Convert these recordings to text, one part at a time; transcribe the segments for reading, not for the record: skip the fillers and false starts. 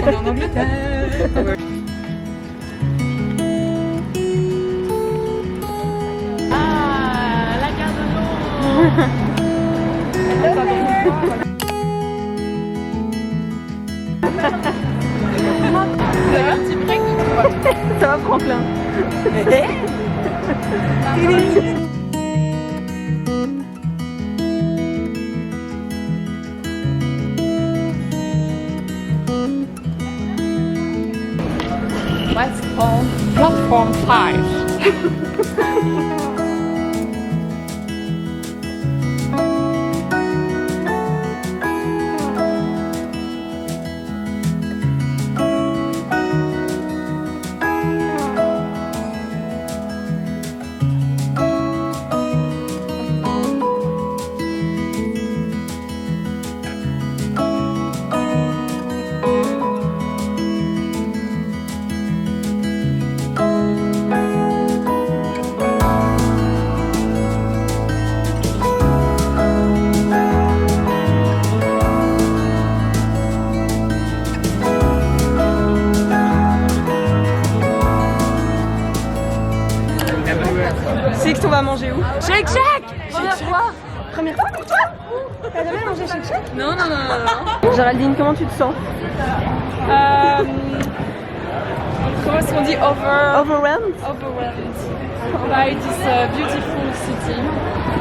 On est en Angleterre. Ah, la gare de Londres. Un petit break de toi. Ça va Franklin? West Home, platform 5. Six, on va manger où? Shake Shack. Première fois? Première fois pour toi? T'as jamais mangé Shake Shack? Non, non, non, non, non. Géraldine, comment tu te sens? Comment est-ce qu'on dit Overwhelmed? overwhelmed by this beautiful city.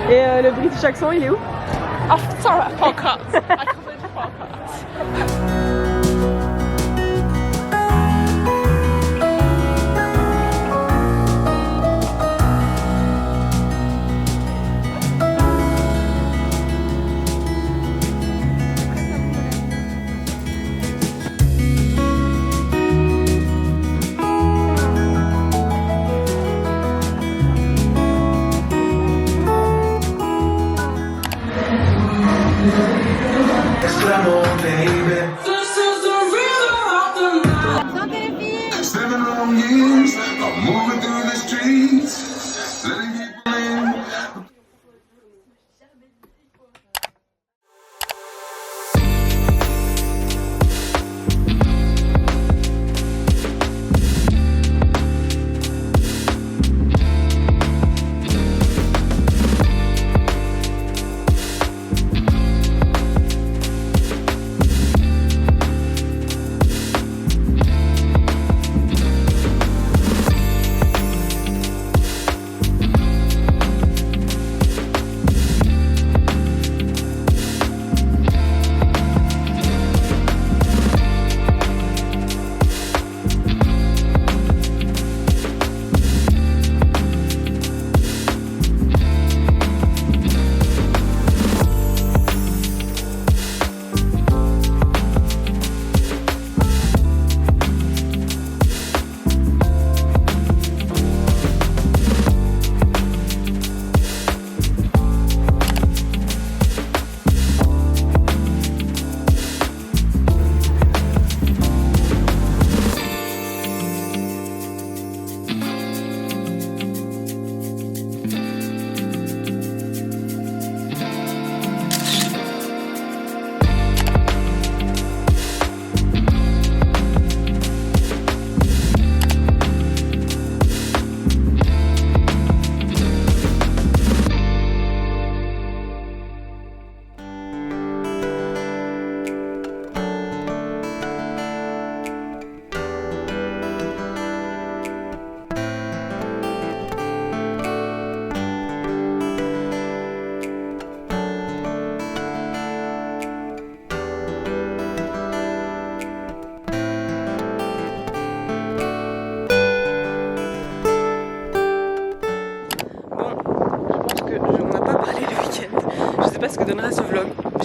Et le British accent, il est où? Oh, sorry, I forgot. I completely forgot.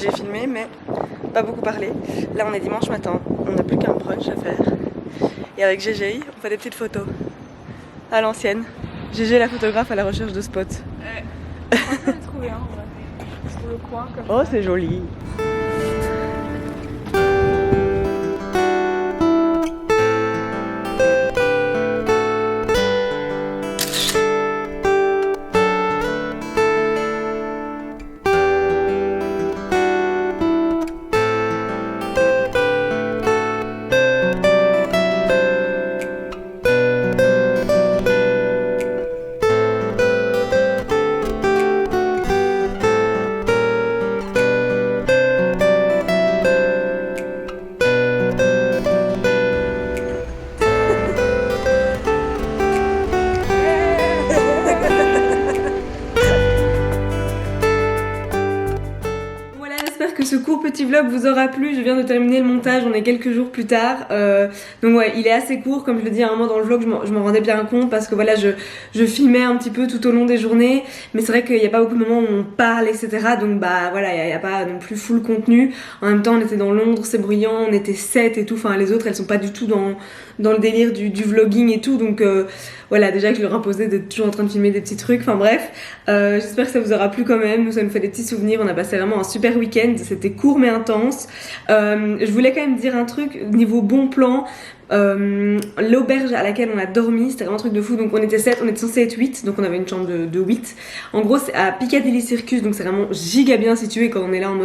J'ai filmé mais pas beaucoup parlé. Là on est dimanche matin, on n'a plus qu'un brunch à faire. Et avec GGI, on fait des petites photos à l'ancienne. GG la photographe à la recherche de spots. On va trouver un, sur le coin comme Oh c'est joli. pour petit vlog vous aura plu. Je viens de terminer le montage, on est quelques jours plus tard. Donc ouais, il est assez court, comme je le dis à un moment dans le vlog, je m'en rendais bien compte parce que voilà, je filmais un petit peu tout au long des journées. Mais c'est vrai qu'il n'y a pas beaucoup de moments où on parle, etc. Donc bah voilà, il n'y a pas non plus full contenu. En même temps, on était dans Londres, c'est bruyant, on était 7 et tout. Enfin, les autres, elles sont pas du tout dans le délire du vlogging et tout. Donc voilà, déjà que je leur imposais d'être toujours en train de filmer des petits trucs. Enfin bref, j'espère que ça vous aura plu quand même. Nous, ça nous fait des petits souvenirs. On a passé vraiment un super week-end. C'était court mais intense. Je voulais quand même dire un truc niveau bon plan. L'auberge à laquelle on a dormi, c'était vraiment un truc de fou. Donc on était 7, on était censé être 8, donc on avait une chambre de 8. En gros c'est à Piccadilly Circus, donc c'est vraiment giga bien situé quand on est là en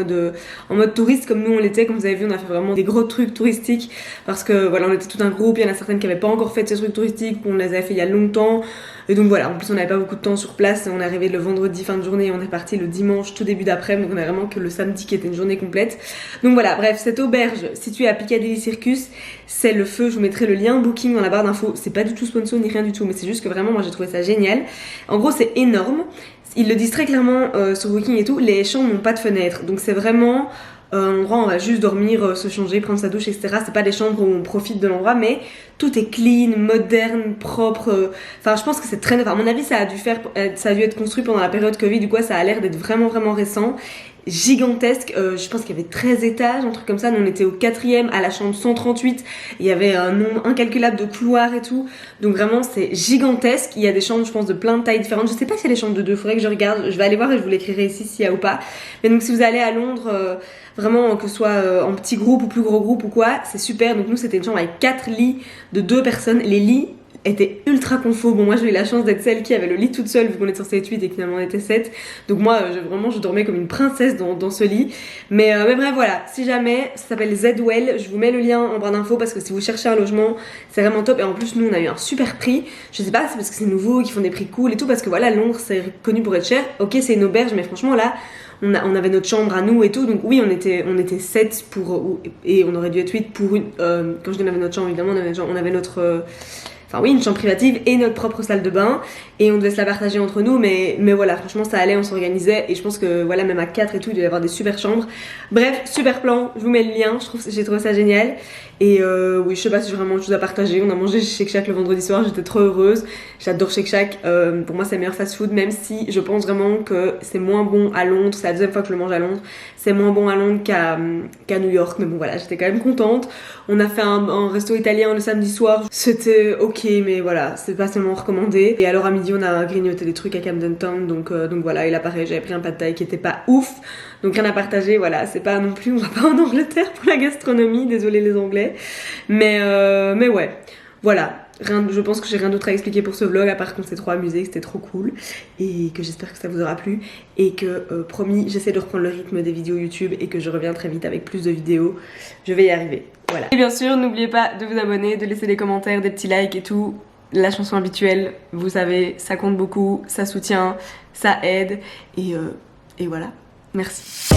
mode touriste comme nous on l'était. Comme vous avez vu, on a fait vraiment des gros trucs touristiques parce que voilà, on était tout un groupe. Il y en a certaines qui n'avaient pas encore fait ces trucs touristiques, on les avait fait il y a longtemps. Et donc voilà, en plus on n'avait pas beaucoup de temps sur place. On est arrivé le vendredi fin de journée et on est parti le dimanche tout début d'après-midi. Donc on a vraiment que le samedi qui était une journée complète. Donc voilà, bref, cette auberge située à Piccadilly Circus, c'est le feu. Je vous mettrai le lien booking dans la barre d'infos. C'est pas du tout sponsor ni rien du tout, mais c'est juste que vraiment moi j'ai trouvé ça génial. En gros c'est énorme. Ils le disent très clairement sur Booking et tout. Les chambres n'ont pas de fenêtre, donc c'est vraiment un endroit où on va juste dormir, se changer, prendre sa douche, etc. C'est pas des chambres où on profite de l'endroit, mais tout est clean, moderne, propre. Enfin, je pense que c'est très neuf. À mon avis, ça a dû être construit pendant la période Covid, du coup, ça a l'air d'être vraiment, vraiment récent. Gigantesque, je pense qu'il y avait 13 étages, un truc comme ça. Nous, on était au 4e, à la chambre 138. Il y avait un nombre incalculable de couloirs et tout. Donc vraiment, c'est gigantesque. Il y a des chambres, je pense, de plein de tailles différentes. Je sais pas s'il y a des chambres de 2, faudrait que je regarde. Je vais aller voir et je vous l'écrirai ici s'il y a ou pas. Mais donc, si vous allez à Londres, vraiment, que ce soit en petit groupe ou plus gros groupe ou quoi, c'est super. Donc nous, c'était une chambre avec 4 lits de 2 personnes. Les lits était ultra confort. Bon, moi j'ai eu la chance d'être celle qui avait le lit toute seule vu qu'on était censé être 8 et que finalement on était 7. Donc moi je dormais comme une princesse dans ce lit. Mais bref voilà, si jamais, ça s'appelle Z-Well, je vous mets le lien en barre d'infos parce que si vous cherchez un logement, c'est vraiment top. Et en plus nous on a eu un super prix. Je sais pas, c'est parce que c'est nouveau, qu'ils font des prix cool et tout, parce que voilà, Londres c'est connu pour être cher. Ok, c'est une auberge, mais franchement là on avait notre chambre à nous et tout, donc oui on était 7 et on aurait dû être 8 pour une quand je dis on avait notre chambre, évidemment on avait notre enfin oui, une chambre privative et notre propre salle de bain, et on devait se la partager entre nous, mais voilà, franchement ça allait, on s'organisait, et je pense que voilà, même à 4 et tout, il devait y avoir des super chambres. Bref, super plan, je vous mets le lien, j'ai trouvé ça génial. Et oui, je sais pas si j'ai vraiment autre chose à partager. On a mangé chez Shake Shack le vendredi soir, j'étais trop heureuse. J'adore Shake Shack, pour moi c'est le meilleur fast food, même si je pense vraiment que c'est moins bon à Londres. C'est la deuxième fois que je le mange à Londres. C'est moins bon à Londres qu'à New York, mais bon voilà, j'étais quand même contente. On a fait un resto italien le samedi soir, c'était ok, mais voilà, c'est pas seulement recommandé. Et alors à midi on a grignoté des trucs à Camden Town, donc voilà. Et là pareil, j'avais pris un pad thai qui était pas ouf, donc rien à partager. Voilà, c'est pas non plus, on va pas en Angleterre pour la gastronomie, désolé les Anglais, mais ouais, voilà. Je pense que j'ai rien d'autre à expliquer pour ce vlog, à part qu'on s'est trop amusé, que c'était trop cool, et que j'espère que ça vous aura plu, et que promis, j'essaie de reprendre le rythme des vidéos YouTube et que je reviens très vite avec plus de vidéos. Je vais y arriver, voilà. Et bien sûr, n'oubliez pas de vous abonner, de laisser des commentaires, des petits likes et tout. La chanson habituelle, vous savez, ça compte beaucoup, ça soutient, ça aide, et voilà. Merci.